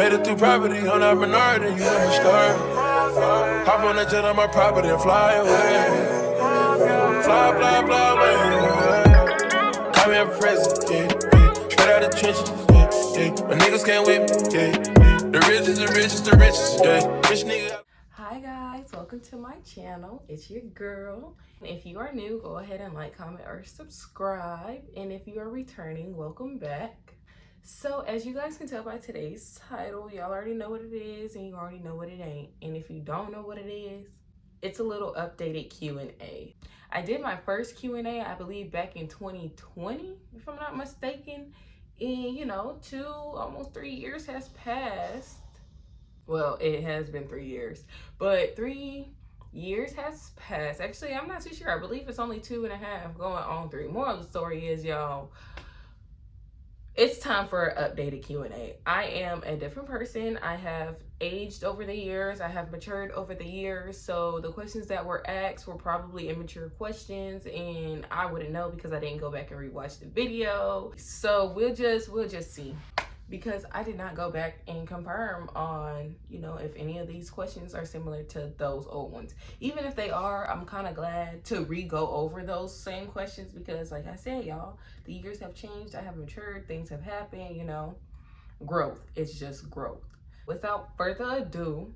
Made it through property, on that minority, you know my story. Hop on that jet on my property and fly away. Fly, fly, fly away. Call me a president, yeah. Straight out the trenches, yeah. My niggas can't whip me, yeah. The richest, the richest, the richest, yeah. Rich nigga. Hi guys, welcome to my channel. It's your girl. If you are new, go ahead and like, comment, or subscribe. And if you are returning, welcome back. So as you guys can tell by today's title, y'all already know what it is and you already know what it ain't. And if you don't know what it is, it's a little updated Q&A. I did my first Q&A, I believe back in 2020, if I'm not mistaken. And you know, almost 3 years has passed. Well, it has been 3 years, but 3 years has passed. Actually, I'm not too sure. I believe it's only 2.5 going on 3. Moral of the story is, y'all, it's time for an updated Q&A. I am a different person. I have aged over the years. I have matured over the years. So the questions that were asked were probably immature questions, and I wouldn't know because I didn't go back and rewatch the video. So we'll just see. Because I did not go back and confirm on, if any of these questions are similar to those old ones. Even if they are, I'm kind of glad to re-go over those same questions because, like I said, y'all, the years have changed. I have matured. Things have happened, Growth. It's just growth. Without further ado,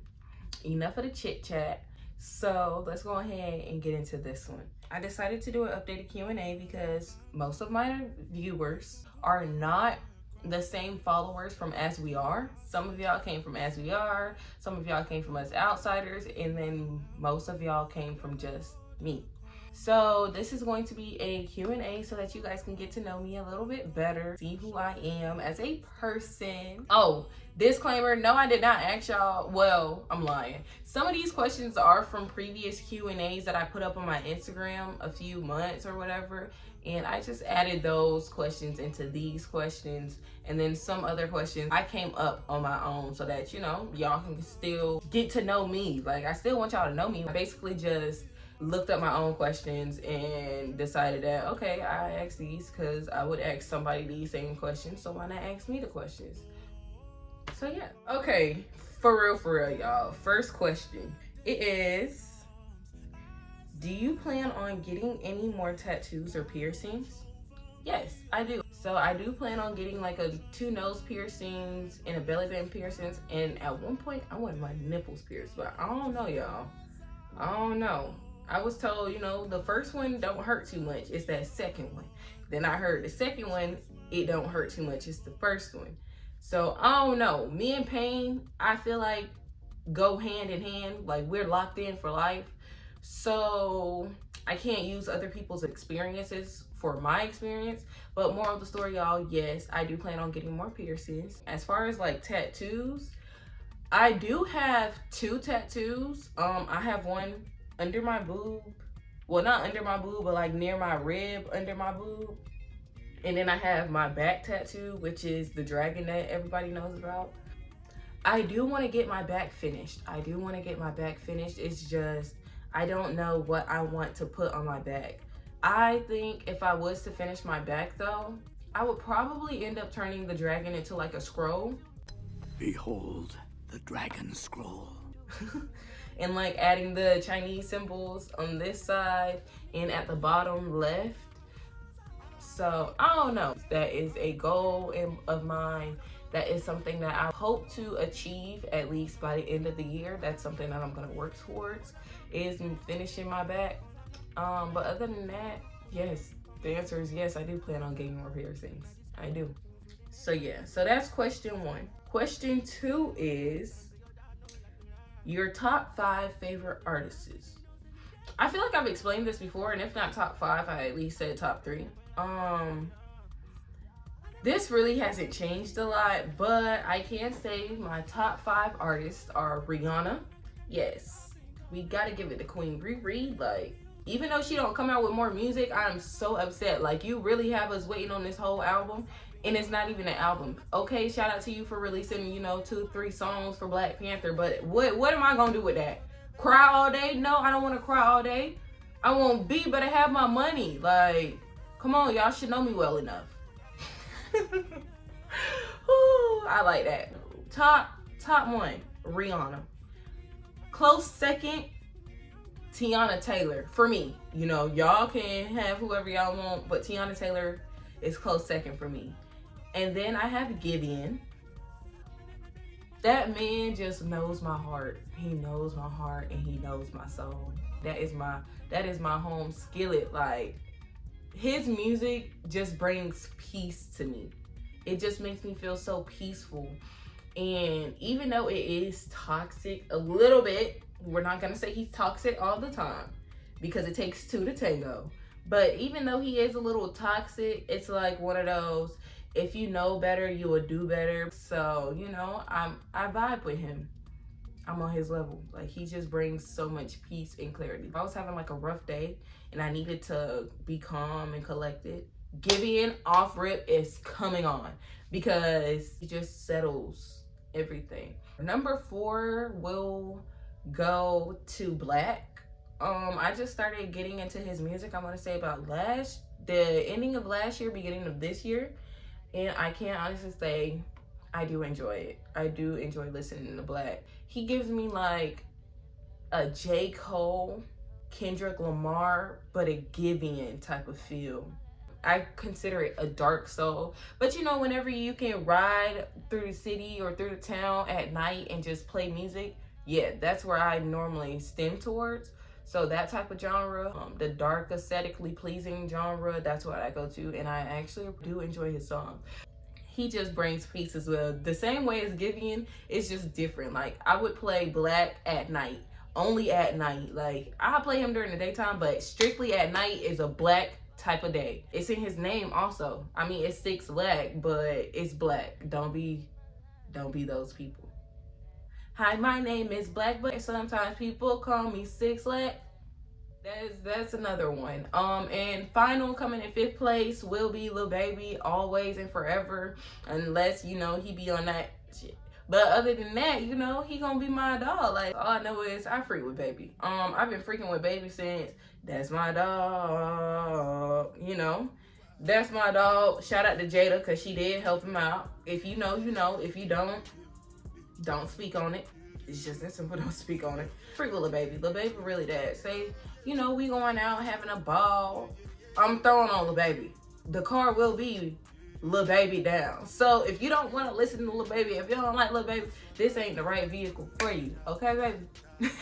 enough of the chit-chat. So let's go ahead and get into this one. I decided to do an updated Q&A because most of my viewers are not the same followers from As We Are. Some of y'all came from As We Are, some of y'all came from us outsiders, and then most of y'all came from just me. So this is going to be a Q&A so that you guys can get to know me a little bit better, see who I am as a person. Oh, disclaimer, no, I did not ask y'all. Well, I'm lying. Some of these questions are from previous Q&As that I put up on my Instagram a few months or whatever, and I just added those questions into these questions, and then some other questions I came up on my own so that, y'all can still get to know me. Like, I still want y'all to know me. I basically just looked up my own questions and decided that, okay, I asked these because I would ask somebody these same questions, so why not ask me the questions? So yeah. Okay, for real, y'all. First question. It is, do you plan on getting any more tattoos or piercings? Yes, I do. So I do plan on getting like 2 nose piercings and a belly button piercings. And at one point, I wanted my nipples pierced, but I don't know, y'all. I don't know. I was told, the first one don't hurt too much. It's that second one. Then I heard the second one, it don't hurt too much. It's the first one. So I don't know. Me and pain, I feel like go hand in hand. Like, we're locked in for life. So I can't use other people's experiences for my experience. But moral of the story, y'all, yes, I do plan on getting more piercings. As far as like tattoos, I do have 2 tattoos. I have one under my boob. Well, not under my boob, but like near my rib under my boob. And then I have my back tattoo, which is the dragon that everybody knows about. I do want to get my back finished. It's just, I don't know what I want to put on my back. I think if I was to finish my back though, I would probably end up turning the dragon into like a scroll. Behold the dragon scroll. And like adding the Chinese symbols on this side and at the bottom left. So I don't know. That is a goal of mine. That is something that I hope to achieve at least by the end of the year. That's something that I'm gonna work towards, is finishing my back. But other than that, yes, the answer is yes, I do plan on getting more piercings. I do. So yeah, so that's question 1. Question 2 is your top 5 favorite artists. I feel like I've explained this before, and if not top 5, I at least said top 3. This really hasn't changed a lot, but I can say my top 5 artists are Rihanna. Yes, we gotta give it to Queen Riri. Like, even though she don't come out with more music, I'm so upset. Like, you really have us waiting on this whole album, and it's not even an album. Okay, shout out to you for releasing, 2-3 songs for Black Panther, but what am I gonna do with that? Cry all day? No, I don't want to cry all day. I won't be, but I have my money. Like, come on, y'all should know me well enough. Ooh, I like that. Top Top 1, Rihanna. Close second, Tiana Taylor. For me, you know, y'all can have whoever y'all want, but Tiana Taylor is close second for me. And then I have Giveon. That man just knows my heart. He knows my heart and he knows my soul. That is my home skillet. Like, his music just brings peace to me. It just makes me feel so peaceful. And even though it is toxic a little bit, we're not gonna say he's toxic all the time because it takes two to tango. But even though he is a little toxic, it's like one of those, if you know better, you will do better. So, you know, I vibe with him. I'm on his level. Like, he just brings so much peace and clarity. If I was having like a rough day and I needed to be calm and collected, Giveon off rip is coming on because he just settles everything. Number 4 will go to Black. I just started getting into his music, I want to say about the ending of last year, beginning of this year. And I can honestly say I do enjoy it. I do enjoy listening to Black. He gives me like a J. Cole, Kendrick Lamar, but a Giveon type of feel. I consider it a dark soul. But you know, whenever you can ride through the city or through the town at night and just play music, yeah, that's where I normally stem towards. So that type of genre, the dark, aesthetically pleasing genre, that's what I go to. And I actually do enjoy his songs. He just brings peace as well. The same way as Giveon, it's just different. Like, I would play Black at night, only at night. Like, I play him during the daytime, but strictly at night is a Black type of day. It's in his name also. I mean, it's 6 Black, but it's Black. Don't be those people. Hi, my name is Black, but sometimes people call me 6 Black. That's another one. And final, coming in 5th place, will be Lil Baby, Always and Forever, unless, you know, he be on that shit. But other than that, you know, he gonna be my dog. Like, all I know is I freak with Baby. I've been freaking with Baby since That's My Dog, you know. That's my dog. Shout out to Jada, because she did help him out. If you know, you know. If you don't speak on it. It's just that simple, don't speak on it. Freak with Lil Baby. Lil Baby really that. Say, you know, we going out having a ball. I'm throwing on Lil Baby. The car will be Lil Baby down. So if you don't want to listen to Lil Baby, if you don't like Lil Baby, this ain't the right vehicle for you. Okay, baby?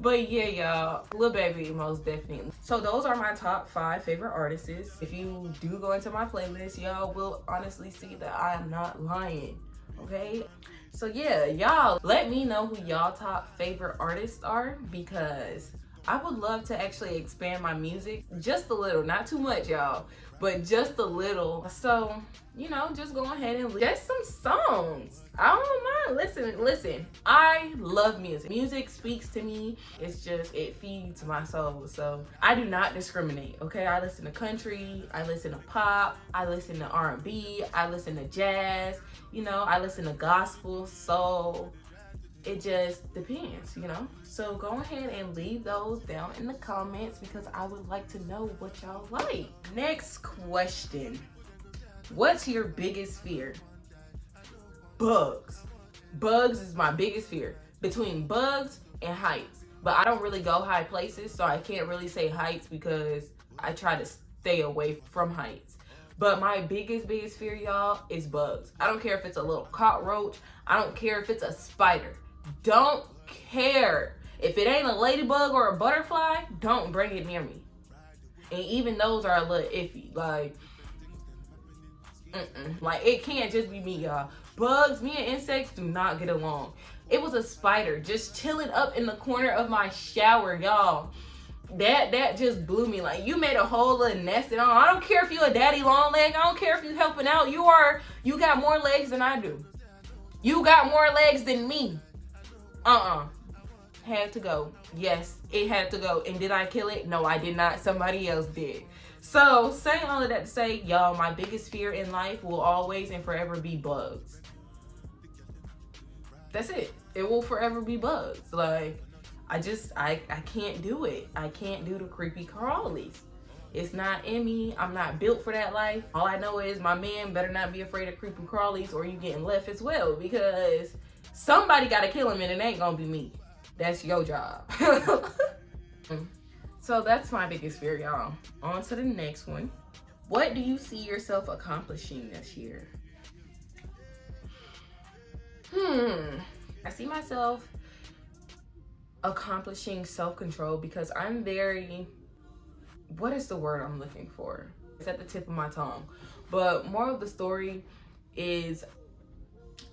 But yeah, y'all, Lil Baby, most definitely. So those are my top 5 favorite artists. If you do go into my playlist, y'all will honestly see that I am not lying. Okay? So yeah, y'all let me know who y'all top favorite artists are, because I would love to actually expand my music just a little, not too much, y'all, but just a little. So, you know, just go ahead and just some songs. I don't mind. Listen, I love music. Music speaks to me. It's just, it feeds my soul. So I do not discriminate, okay? I listen to country, I listen to pop, I listen to R&B, I listen to jazz, you know, I listen to gospel, soul. It just depends, you know? So go ahead and leave those down in the comments, because I would like to know what y'all like. Next question. What's your biggest fear? Bugs. Bugs is my biggest fear. Between bugs and heights. But I don't really go high places, so I can't really say heights because I try to stay away from heights. But my biggest fear, y'all, is bugs. I don't care if it's a little cockroach. I don't care if it's a spider. Don't care. If it ain't a ladybug or a butterfly, don't bring it near me. And even those are a little iffy. Like, like, it can't just be me, y'all. Bugs, me and insects do not get along. It was a spider just chilling up in the corner of my shower, y'all. That just blew me. Like, you made a whole little nest and all. I don't care if you a daddy long leg. I don't care if you helping out. You got more legs than I do. You got more legs than me. Had to go. Yes, it had to go. And did I kill it? No, I did not. Somebody else did. So, saying all of that to say, y'all, my biggest fear in life will always and forever be bugs. That's it. It will forever be bugs. Like, I can't do it. I can't do the creepy crawlies. It's not in me. I'm not built for that life. All I know is my man better not be afraid of creepy crawlies or you getting left as well, because somebody got to kill him and it ain't gonna be me. That's your job. So that's my biggest fear, y'all. On to the next one. What do you see yourself accomplishing this year? I see myself accomplishing self-control because I'm very, what is the word I'm looking for? It's at the tip of my tongue. But more of the story is,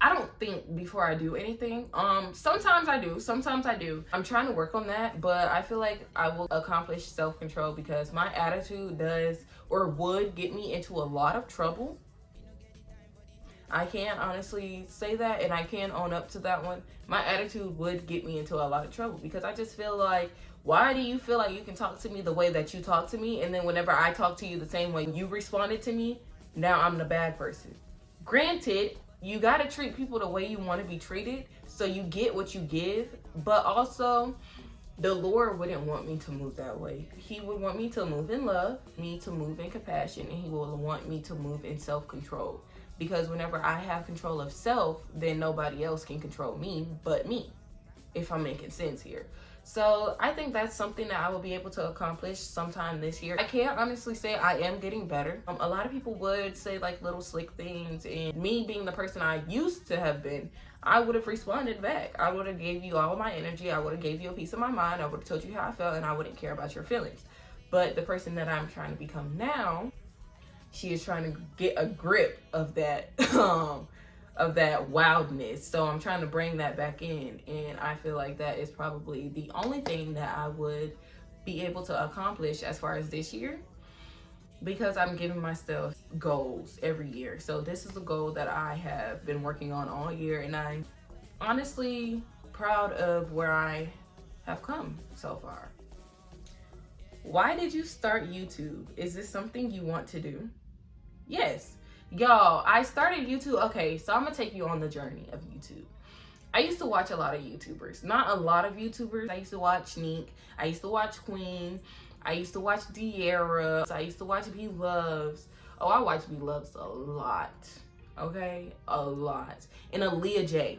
I don't think before I do anything. Sometimes I do. I'm trying to work on that, but I feel like I will accomplish self-control because my attitude does or would get me into a lot of trouble. I can honestly say that, and I can own up to that one. My attitude would get me into a lot of trouble because I just feel like, why do you feel like you can talk to me the way that you talk to me, and then whenever I talk to you the same way you responded to me, now I'm the bad person? Granted, you gotta treat people the way you want to be treated, so you get what you give, but also the Lord wouldn't want me to move that way. He would want me to move in love, me to move in compassion, and he will want me to move in self-control. Because whenever I have control of self, then nobody else can control me but me, if I'm making sense here. So I think that's something that I will be able to accomplish sometime this year. I can't honestly say I am getting better. A lot of people would say like little slick things, and me being the person I used to have been, I would have responded back. I would have gave you all of my energy. I would have gave you a piece of my mind. I would have told you how I felt, and I wouldn't care about your feelings. But the person that I'm trying to become now, she is trying to get a grip of that of that wildness. So I'm trying to bring that back in, and I feel like that is probably the only thing that I would be able to accomplish as far as this year, because I'm giving myself goals every year. So this is a goal that I have been working on all year, and I'm honestly proud of where I have come so far. Why did you start YouTube? Is this something you want to do? Yes. Y'all, I started YouTube. Okay, so I'm gonna take you on the journey of YouTube. I used to watch a lot of YouTubers. Not a lot of YouTubers. I used to watch Neek. I used to watch Queen. I used to watch De'Ara. I used to watch B Loves. Oh, I watch B Loves a lot. Okay? A lot. And Aaliyah J.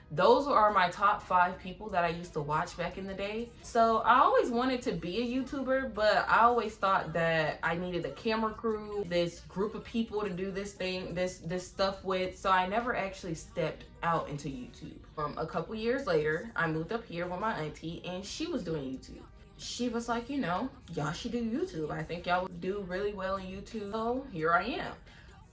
Those are my top 5 people that I used to watch back in the day. So I always wanted to be a YouTuber, but I always thought that I needed a camera crew, this group of people to do this thing, this stuff with. So I never actually stepped out into YouTube. A couple years later, I moved up here with my auntie, and she was doing YouTube. She was like, you know, y'all should do YouTube. I think y'all would do really well in YouTube. So here I am.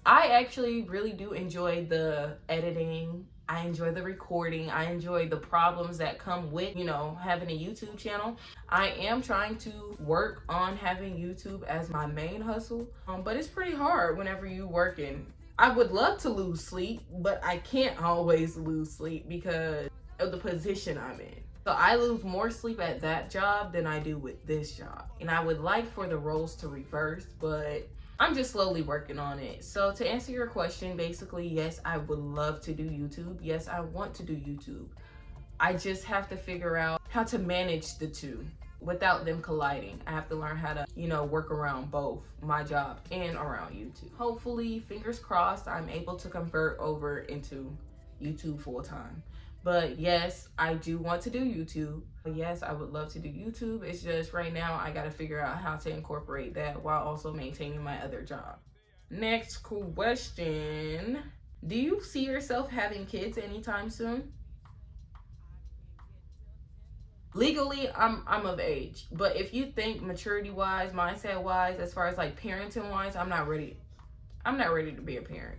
I actually really do enjoy the editing. I enjoy the recording. I enjoy the problems that come with, you know, having a YouTube channel. I am trying to work on having YouTube as my main hustle, but it's pretty hard whenever you working. I would love to lose sleep, but I can't always lose sleep because of the position I'm in. So I lose more sleep at that job than I do with this job. And I would like for the roles to reverse, but I'm just slowly working on it. So to answer your question, basically, yes, I would love to do YouTube. Yes, I want to do YouTube. I just have to figure out how to manage the two without them colliding. I have to learn how to, you know, work around both my job and around YouTube. Hopefully, fingers crossed, I'm able to convert over into YouTube full time. But yes, I do want to do YouTube. Yes, I would love to do YouTube. It's just right now I got to figure out how to incorporate that while also maintaining my other job. Next question. Do you see yourself having kids anytime soon? Legally, I'm of age. But if you think maturity-wise, mindset-wise, as far as like parenting-wise, I'm not ready. I'm not ready to be a parent.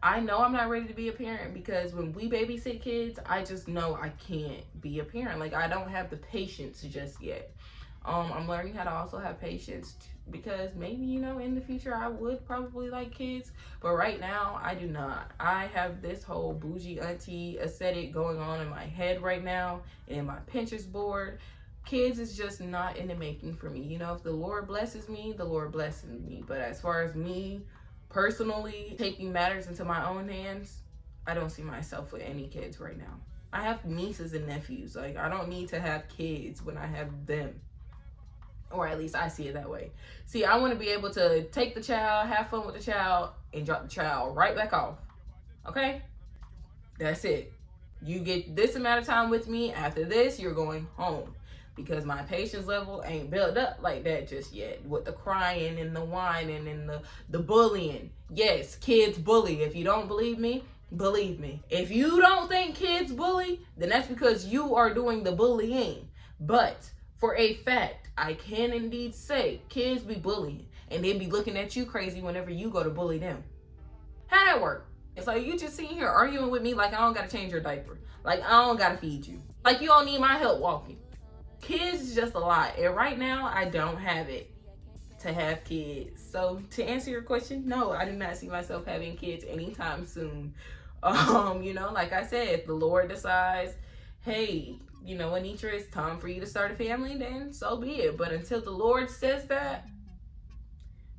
I know I'm not ready to be a parent because when we babysit kids, I just know I can't be a parent. Like, I don't have the patience just yet. I'm learning how to also have patience because maybe, you know, in the future I would probably like kids, but right now I do not. I have this whole bougie auntie aesthetic going on in my head right now and in my Pinterest board. Kids is just not in the making for me. You know, if the Lord blesses me, the Lord blesses me. But as far as me personally taking matters into my own hands, I don't see myself with any kids right now. I have nieces and nephews. Like, I don't need to have kids when I have them. Or at least I see it that way. See, I want to be able to take the child, have fun with the child, and drop the child right back off. Okay? That's it. You get this amount of time with me. After this, you're going home. Because my patience level ain't built up like that just yet. With the crying and the whining and the bullying. Yes, kids bully. If you don't believe me, believe me. If you don't think kids bully, then that's because you are doing the bullying. But for a fact, I can indeed say kids be bullying. And they be looking at you crazy whenever you go to bully them. How that work? It's like you just sitting here arguing with me like I don't gotta change your diaper. Like I don't gotta feed you. Like you don't need my help walking. Kids is just a lot. And right now, I don't have it to have kids. So to answer your question, no, I do not see myself having kids anytime soon. You know, like I said, if the Lord decides, hey, you know, Anitra, it's time for you to start a family, then so be it. But until the Lord says that,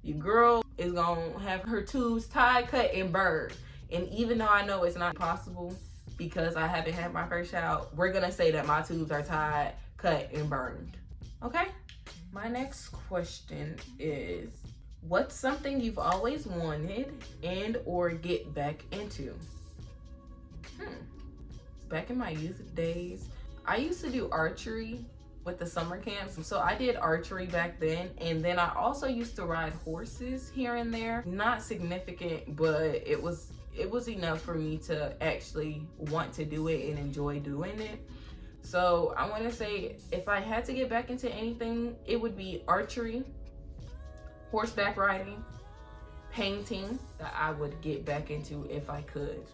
your girl is gonna have her tubes tied, cut, and burned. And even though I know it's not possible because I haven't had my first child, we're gonna say that my tubes are tied, cut, and burned. Okay? My next question is, what's something you've always wanted and or get back into? Back in my youth days, I used to do archery with the summer camps. So I did archery back then, and then I also used to ride horses here and there. Not significant, but it was enough for me to actually want to do it and enjoy doing it. So I want to say if I had to get back into anything, it would be archery, horseback riding, painting that I would get back into if I could.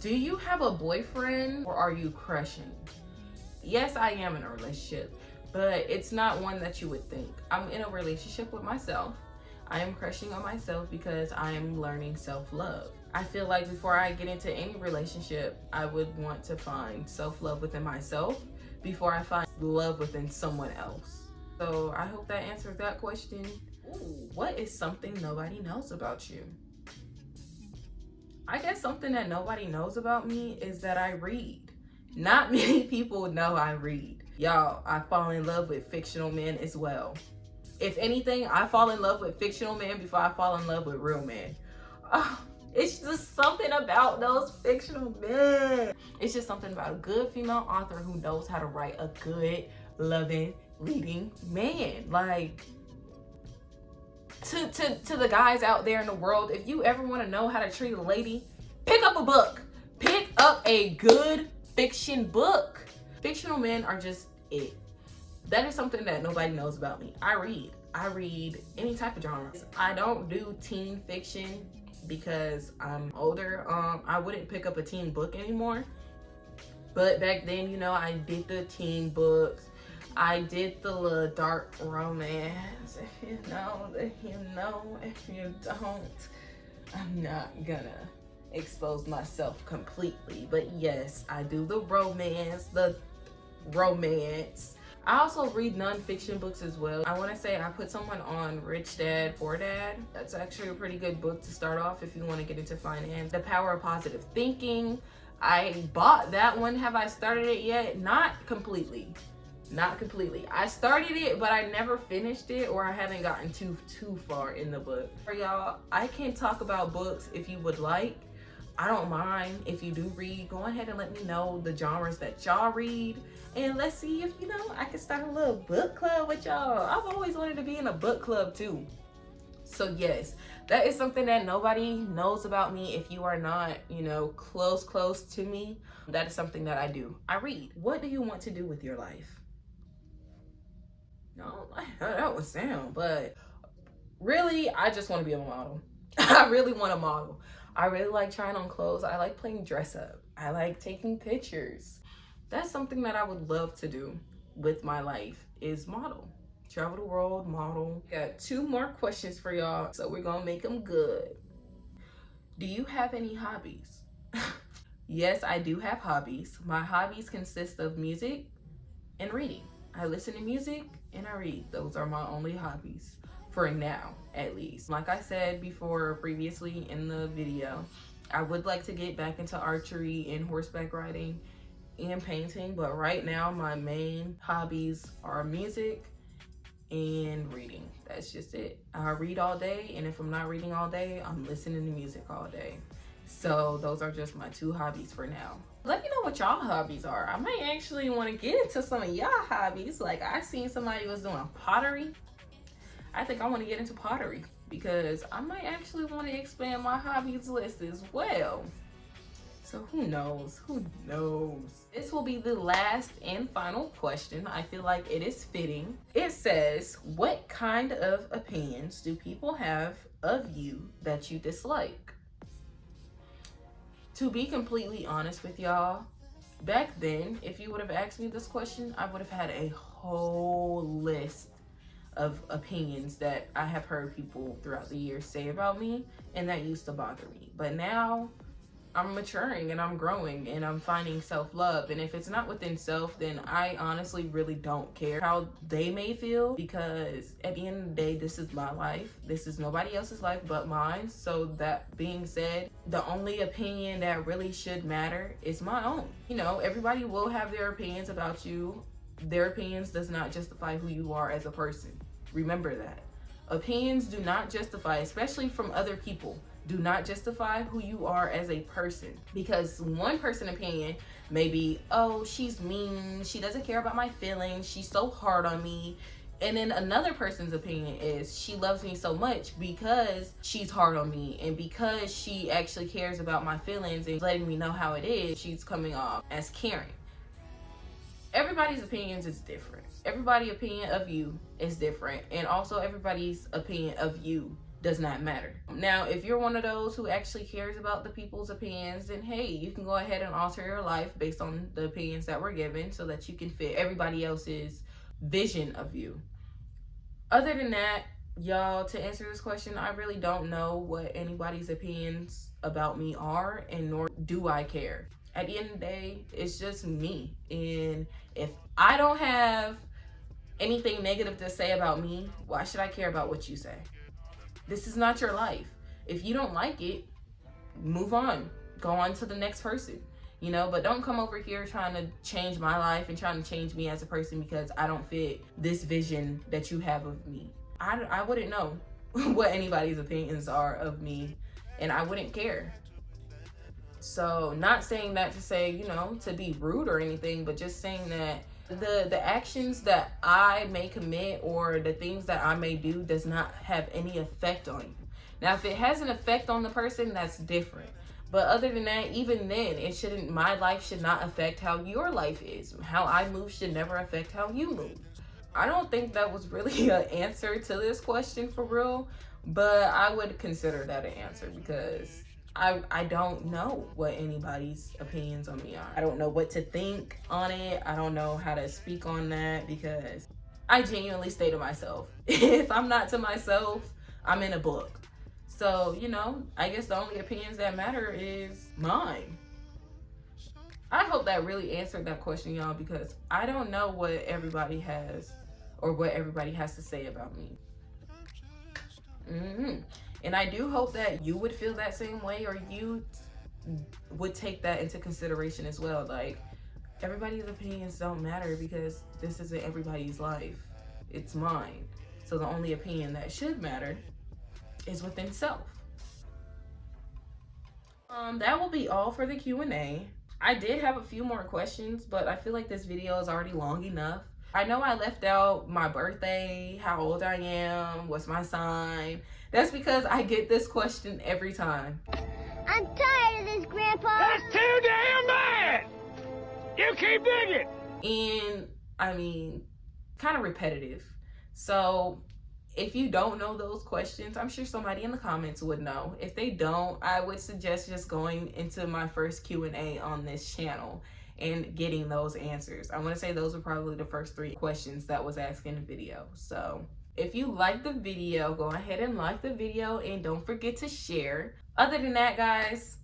Do you have a boyfriend or are you crushing? Yes, I am in a relationship, but it's not one that you would think. I'm in a relationship with myself. I am crushing on myself because I am learning self-love. I feel like before I get into any relationship, I would want to find self-love within myself before I find love within someone else. So I hope that answers that question. Ooh, what is something nobody knows about you? I guess something that nobody knows about me is that I read. Not many people know I read. Y'all, I fall in love with fictional men as well. If anything, I fall in love with fictional men before I fall in love with real men. It's just something about those fictional men. It's just something about a good female author who knows how to write a good, loving, leading man. Like, to the guys out there in the world, if you ever want to know how to treat a lady, pick up a book. Pick up a good fiction book. Fictional men are just it. That is something that nobody knows about me. I read any type of genre. I don't do teen fiction because I'm older. I wouldn't pick up a teen book anymore. But back then, you know, I did the teen books. I did the little dark romance. If you know, if you know. If you don't, I'm not gonna expose myself completely. But yes, I do the romance. I also read non-fiction books as well. I want to say I put someone on Rich Dad, Poor Dad. That's actually a pretty good book to start off if you want to get into finance. The Power of Positive Thinking. I bought that one. Have I started it yet? Not completely. I started it, but I never finished it, or I haven't gotten too far in the book. For y'all, I can talk about books if you would like. I don't mind if you do read. Go ahead and let me know the genres that y'all read, and let's see if, you know, I can start a little book club with y'all. I've always wanted to be in a book club too. So yes, that is something that nobody knows about me. If you are not, you know, close to me, that is something that I do. I read. What do you want to do with your life? No, that would sound, but really, I just want to be a model. I really want to model. I really like trying on clothes. I like playing dress up. I like taking pictures. That's something that I would love to do with my life, is model. Travel the world, model. Got 2 more questions for y'all, so we're gonna make them good. Do you have any hobbies? Yes, I do have hobbies. My hobbies consist of music and reading. I listen to music and I read. Those are my only hobbies for now, at least. Like I said before, previously in the video, I would like to get back into archery and horseback riding and painting, but right now my main hobbies are music and reading. That's just it. I read all day, and if I'm not reading all day, I'm listening to music all day. So those are just my 2 hobbies for now. Let me know what y'all hobbies are. I might actually want to get into some of y'all hobbies. Like, I seen somebody was doing pottery. I think I want to get into pottery because I might actually want to expand my hobbies list as well. So who knows? Who knows? This will be the last and final question. I feel like it is fitting. It says, what kind of opinions do people have of you that you dislike? To be completely honest with y'all, back then, if you would have asked me this question, I would have had a whole list of opinions that I have heard people throughout the years say about me, and that used to bother me. But now I'm maturing and I'm growing and I'm finding self-love, and if it's not within self, then I honestly really don't care how they may feel, because at the end of the day, this is my life. This is nobody else's life but mine. So that being said, the only opinion that really should matter is my own. You know, everybody will have their opinions about you. Their opinions does not justify who you are as a person. Remember that. Opinions do not justify, especially from other people, do not justify who you are as a person. Because one person's opinion may be, oh, she's mean, she doesn't care about my feelings, she's so hard on me. And then another person's opinion is, she loves me so much because she's hard on me, and because she actually cares about my feelings and letting me know how it is, she's coming off as caring. Everybody's opinions is different. Everybody's opinion of you is different. And also everybody's opinion of you does not matter. Now, if you're one of those who actually cares about the people's opinions, then hey, you can go ahead and alter your life based on the opinions that were given so that you can fit everybody else's vision of you. Other than that, y'all, to answer this question, I really don't know what anybody's opinions about me are, and nor do I care. At the end of the day, it's just me. And if I don't have anything negative to say about me, why should I care about what you say? This is not your life. If you don't like it, move on. Go on to the next person. You know, but don't come over here trying to change my life and trying to change me as a person because I don't fit this vision that you have of me. I wouldn't know what anybody's opinions are of me, and I wouldn't care. So not saying that to say, you know, to be rude or anything, but just saying that the actions that I may commit or the things that I may do does not have any effect on you. Now, if it has an effect on the person, that's different. But other than that, even then, my life should not affect how your life is. How I move should never affect how you move. I don't think that was really an answer to this question for real, but I would consider that an answer because I don't know what anybody's opinions on me are. I don't know what to think on it. I don't know how to speak on that because I genuinely stay to myself. If I'm not to myself, I'm in a book. So, you know, I guess the only opinions that matter is mine. I hope that really answered that question, y'all, because I don't know what everybody has or what everybody has to say about me. And I do hope that you would feel that same way, or you would take that into consideration as well. Like, everybody's opinions don't matter because this isn't everybody's life. It's mine. So the only opinion that should matter is within self. That will be all for the Q&A. I did have a few more questions, but I feel like this video is already long enough. I know I left out my birthday, how old I am, what's my sign. That's because I get this question every time. I'm tired of this, Grandpa. That's too damn bad! You keep digging! And, I mean, kind of repetitive. So, if you don't know those questions, I'm sure somebody in the comments would know. If they don't, I would suggest just going into my first Q&A on this channel and getting those answers. I want to say those were probably the first 3 questions that was asked in the video. So if you like the video, go ahead and like the video and don't forget to share. Other than that, guys,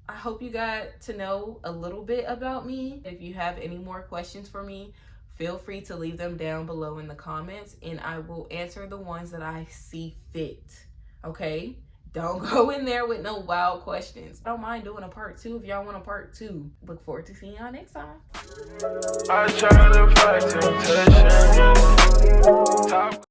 I hope you got to know a little bit about me. If you have any more questions for me, feel free to leave them down below in the comments and I will answer the ones that I see fit. Okay? Don't go in there with no wild questions. I don't mind doing a part 2 if y'all want a part 2. Look forward to seeing y'all next time. I try to fight temptation.